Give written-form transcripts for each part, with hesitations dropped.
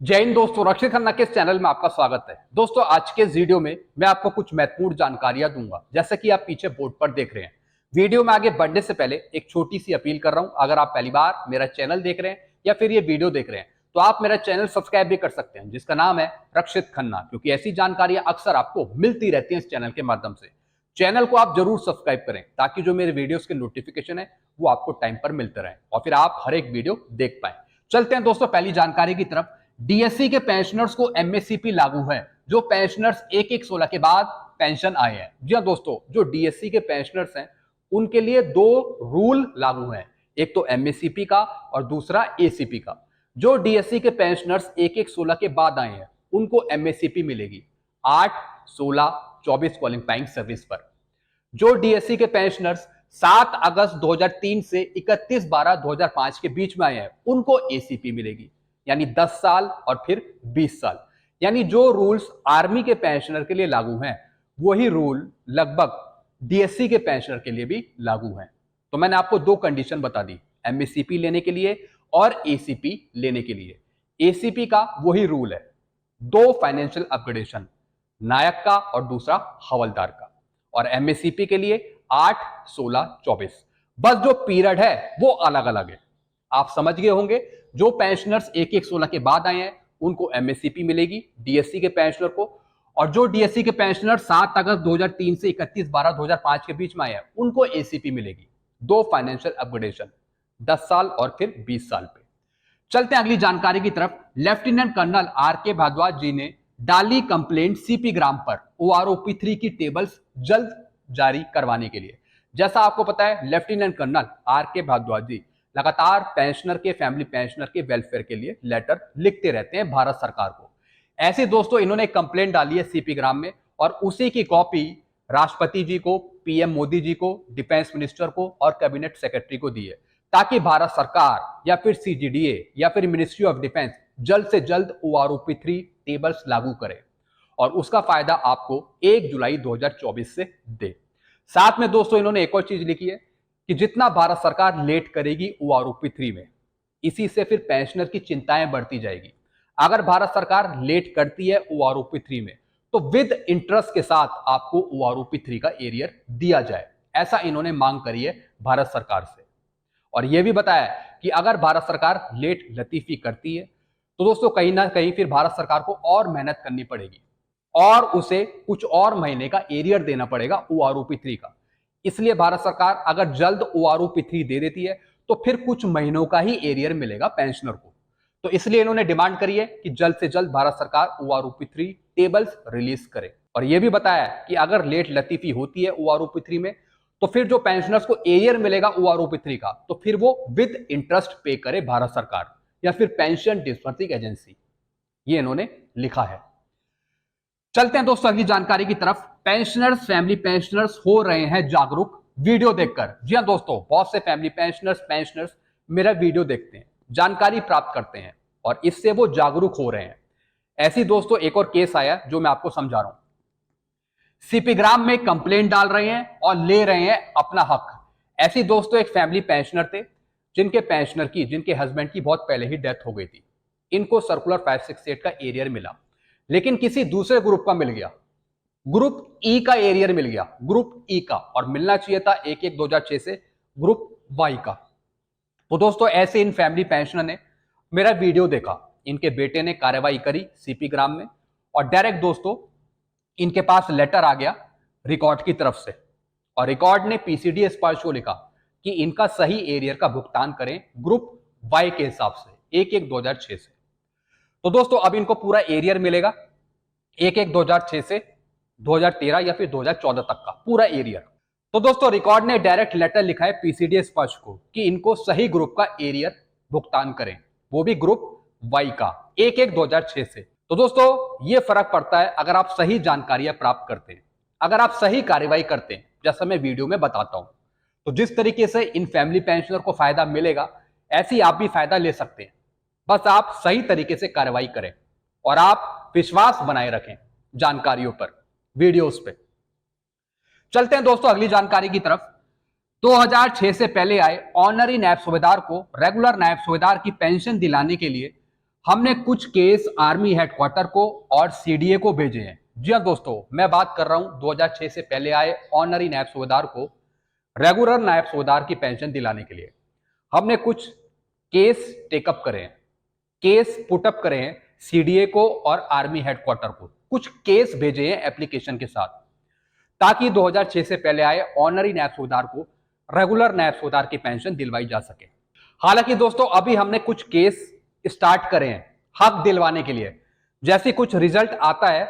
जय हिंद दोस्तों, रक्षित खन्ना के इस चैनल में आपका स्वागत है। दोस्तों, आज के इस वीडियो में मैं आपको कुछ महत्वपूर्ण जानकारियां दूंगा। जैसे कि आप पीछे बोर्ड पर देख रहे हैं। वीडियो में आगे बढ़ने से पहले एक छोटी सी अपील कर रहा हूं। अगर आप पहली बार मेरा चैनल देख रहे हैं या फिर ये वीडियो देख रहे हैं तो आप मेरा चैनल सब्सक्राइब भी कर सकते हैं, जिसका नाम है रक्षित खन्ना, क्योंकि ऐसी जानकारियां अक्सर आपको मिलती रहती है इस चैनल के माध्यम से। चैनल को आप जरूर सब्सक्राइब करें ताकि जो मेरे वीडियोस के नोटिफिकेशन है वो आपको टाइम पर मिलते रहे और फिर आप हर एक वीडियो देख पाए। चलते हैं दोस्तों पहली जानकारी की तरफ। डीएससी के पेंशनर्स को एमएससीपी लागू है। जो पेंशनर्स 1/1/16 के बाद पेंशन आए हैं, जी हाँ दोस्तों, जो डीएससी के पेंशनर्स हैं उनके लिए दो रूल लागू हैं, एक तो एमएससीपी का और दूसरा एसीपी का। जो डीएससी के पेंशनर्स 1/1/16 के बाद आए हैं उनको एमएससीपी मिलेगी 8, 16, 24 क्वालिफाइंग सर्विस पर। जो डीएससी के पेंशनर्स 7 अगस्त 2003 से 31/12/2005 के बीच में आए हैं उनको एसीपी मिलेगी, यानी 10 साल और फिर 20 साल। यानी जो रूल्स आर्मी के पेंशनर के लिए लागू हैं वही रूल लगभग डीएससी के पेंशनर के लिए भी लागू हैं। तो मैंने आपको दो कंडीशन बता दी, एमएससीपी लेने के लिए और एसीपी लेने के लिए। एसीपी का वही रूल है, दो फाइनेंशियल अपग्रेडेशन, नायक का और दूसरा हवलदार का। और एमएससीपी के लिए 8, 16, 24। बस जो पीरियड है वो अलग अलग है। आप समझ गए होंगे। जो पेंशनर्स 1/1/16 के बाद आए हैं उनको एमएससीपी मिलेगी डीएससी के पेंशनर को, और जो डीएससी के पेंशनर 7 अगस्त 2003 से 31/12/2005 के बीच में आए हैं उनको एसीपी मिलेगी, दो फाइनेंशियल अपग्रेडेशन, 10 साल और फिर 20 साल पे। चलते हैं अगली जानकारी की तरफ। Lieutenant colonel R K. Bhardwaj ji ने डाली कंप्लेंट सीपी ग्राम पर ओआरओपी 3 की टेबल्स जल्द जारी करवाने के लिए। जैसा आपको पता है, लेफ्टिनेंट कर्नल आर.के. भारद्वाज जी लगातार पेंशनर के, फैमिली पेंशनर के वेलफेयर के लिए लेटर लिखते रहते हैं भारत सरकार को। ऐसे दोस्तों इन्होंने कंप्लेंट डाली है सीपी ग्राम में, और उसी की कॉपी राष्ट्रपति जी को, पीएम मोदी जी को, डिफेंस मिनिस्टर को और कैबिनेट सेक्रेटरी को दी है, ताकि भारत सरकार या फिर सीजीडीए या फिर मिनिस्ट्री ऑफ डिफेंस जल्द से जल्द ओआरओपी 3 टेबल्स लागू करे और उसका फायदा आपको 1 जुलाई 2024 से दे। साथ में दोस्तों इन्होंने एक और चीज लिखी है कि जितना भारत सरकार लेट करेगी ओआरओपी 3 में, इसी से फिर पेंशनर की चिंताएं बढ़ती जाएगी। अगर भारत सरकार लेट करती है ओआरओपी 3 में तो विद इंटरेस्ट के साथ आपको ओआरओपी 3 का एरियर दिया जाए, ऐसा इन्होंने मांग करी है भारत सरकार से। और यह भी बताया कि अगर भारत सरकार लेट लतीफी करती है तो दोस्तों कहीं ना कहीं फिर भारत सरकार को और मेहनत करनी पड़ेगी और उसे कुछ और महीने का एरियर देना पड़ेगा ओआरओपी 3 का। इसलिए भारत सरकार अगर जल्द ओआरओपी 3 दे देती है तो फिर कुछ महीनों का ही एरियर मिलेगा पेंशनर को। तो इसलिए इन्होंने डिमांड करी है कि जल्द से जल्द भारत सरकार ओआरओपी 3 टेबल्स रिलीज करे। और यह भी बताया कि अगर लेट लतीफी होती है ओआरओपी 3 में तो फिर जो पेंशनर्स को एरियर मिलेगा ओआरओपी 3 का, तो फिर वो विद इंटरेस्ट पे करे भारत सरकार या फिर पेंशन डिस्बर्सिंग एजेंसी, ये इन्होंने लिखा है। चलते हैं दोस्तों अगली जानकारी की तरफ। पेंशनर्स, फैमिली पेंशनर्स हो रहे हैं जागरूक वीडियो देखकर। जी हां दोस्तों, बहुत से फैमिली पेंशनर्स मेरा वीडियो देखते हैं, जानकारी प्राप्त करते हैं और इससे वो जागरूक हो रहे हैं। ऐसी दोस्तों एक और केस आया जो मैं आपको समझा रहा हूं। सीपी ग्राम में कंप्लेंट डाल रहे हैं और ले रहे हैं अपना हक। ऐसी दोस्तों एक फैमिली पेंशनर थे जिनके हस्बैंड की बहुत पहले ही डेथ हो गई थी। इनको सर्कुलर 568 का एरियर मिला, लेकिन किसी दूसरे ग्रुप का मिल गया, ग्रुप ई का एरियर मिल गया, ग्रुप ई का, और मिलना चाहिए था 1/1/2006 से ग्रुप वाई का। तो दोस्तों ऐसे इन फैमिली पेंशनर ने मेरा वीडियो देखा, इनके बेटे ने कार्रवाई करी सीपी ग्राम में और डायरेक्ट दोस्तों इनके पास लेटर आ गया रिकॉर्ड की तरफ से, और रिकॉर्ड ने पीसीडी स्पर्श को लिखा कि इनका सही एरियर का भुगतान करें ग्रुप वाई के हिसाब से 1/1/2006 से। तो दोस्तों अब इनको पूरा एरियर मिलेगा 1/1/2006 से 2013 या फिर 2014 तक का पूरा एरियर। तो दोस्तों रिकॉर्ड ने डायरेक्ट लेटर लिखा है पीसीडी स्पर्श को कि इनको सही ग्रुप का एरियर भुगतान करें, वो भी ग्रुप वाई का 1/1/2006 से। तो दोस्तों ये फर्क पड़ता है अगर आप सही जानकारियां प्राप्त करते हैं, अगर आप सही कार्रवाई करते हैं, जैसा मैं वीडियो में बताता हूं। तो जिस तरीके से इन फैमिली पेंशनर को फायदा मिलेगा, ऐसे ही आप भी फायदा ले सकते हैं। बस आप सही तरीके से कार्रवाई करें और आप विश्वास बनाए रखें जानकारियों पर, वीडियोस पे। चलते हैं दोस्तों अगली जानकारी की तरफ। 2006 से पहले आए ऑनरी नायब सूबेदार को रेगुलर नायब सूबेदार की पेंशन दिलाने के लिए हमने कुछ केस आर्मी हेडक्वार्टर को और सीडीए को भेजे हैं। जी हाँ दोस्तों, मैं बात कर रहा हूं 2006 से पहले आए ऑनरी नायब सूबेदार को रेगुलर नायब सूबेदार की पेंशन दिलाने के लिए हमने कुछ केस टेकअप करे हैं, केस पुटअप करे हैं सीडीए को और आर्मी हेडक्वार्टर को। कुछ केस भेजे हैं एप्लीकेशन के साथ, ताकि 2006 से पहले आए ऑनरी नायब सूबेदार को रेगुलर नायब सूबेदार की पेंशन दिलवाई जा सके। हालांकि दोस्तों अभी हमने कुछ केस स्टार्ट करे हैं हक दिलवाने के लिए। जैसे कुछ रिजल्ट आता है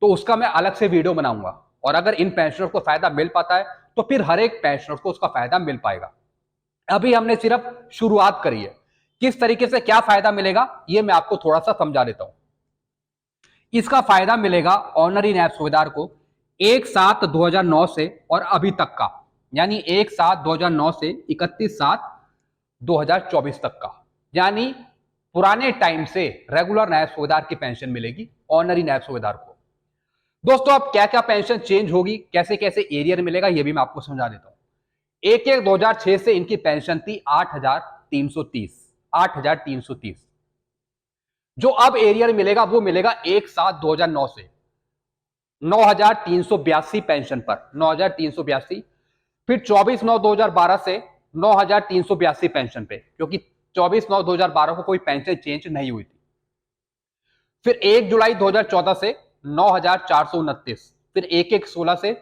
तो उसका मैं अलग से वीडियो बनाऊंगा, और अगर इन पेंशनर को फायदा मिल पाता है तो फिर हर एक पेंशनर को उसका फायदा मिल पाएगा। अभी हमने सिर्फ शुरुआत करी है। किस तरीके से क्या फायदा मिलेगा ये मैं आपको थोड़ा सा समझा देता हूं। इसका फायदा मिलेगा ऑनरी नायब सूबेदार को 1/7/2009 से और अभी तक का, यानी 1/7/2009 से 31/7/2024 तक का, यानी पुराने टाइम से रेगुलर नायब सूबेदार की पेंशन मिलेगी ऑनरी नायब सूबेदार को। दोस्तों अब क्या क्या पेंशन चेंज होगी, कैसे कैसे एरियर मिलेगा, ये भी मैं आपको समझा देता हूं। 1/1/2006 से इनकी पेंशन थी 8,330, जो अब एरियर मिलेगा वो मिलेगा 1/7/2009 से 9,382 पेंशन पर, 9,382। फिर 24/9/2012 से 9,382 पेंशन पे, क्योंकि 24/9/2012 को कोई पेंशन चेंज नहीं हुई थी। फिर 1 जुलाई 2014 से 9,429, फिर 1/1/16 से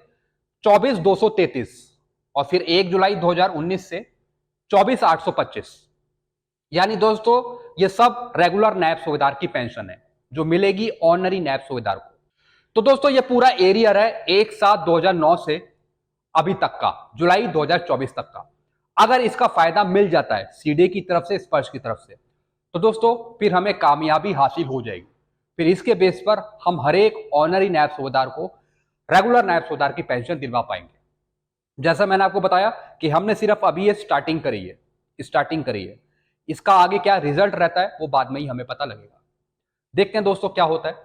24,233, और फिर 1 जुलाई 2019 से 24,825। यानी दोस्तों ये सब रेगुलर नायब सूबेदार की पेंशन है जो मिलेगी ऑनरी नायब सूबेदार को। तो दोस्तों ये पूरा एरियर है 1/7/2009 से अभी तक का, जुलाई 2024 तक का। अगर इसका फायदा मिल जाता है सीडीए की तरफ से, स्पर्श की तरफ से, तो दोस्तों फिर हमें कामयाबी हासिल हो जाएगी। फिर इसके बेस पर हम हर एक ऑनरी नायब सूबेदार को रेगुलर नायब सूबेदार की पेंशन दिलवा पाएंगे। जैसा मैंने आपको बताया कि हमने सिर्फ अभी ये स्टार्टिंग करी है। इसका आगे क्या रिजल्ट रहता है वो बाद में ही हमें पता लगेगा। देखते हैं दोस्तों क्या होता है।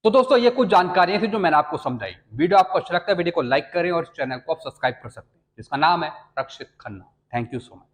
तो दोस्तों ये कुछ जानकारियां थी जो मैंने आपको समझाई। वीडियो आपको अच्छा लगता है वीडियो को लाइक करें और चैनल को आप सब्सक्राइब कर सकते हैं, जिसका नाम है Rakshit Khanna. Thank you so much.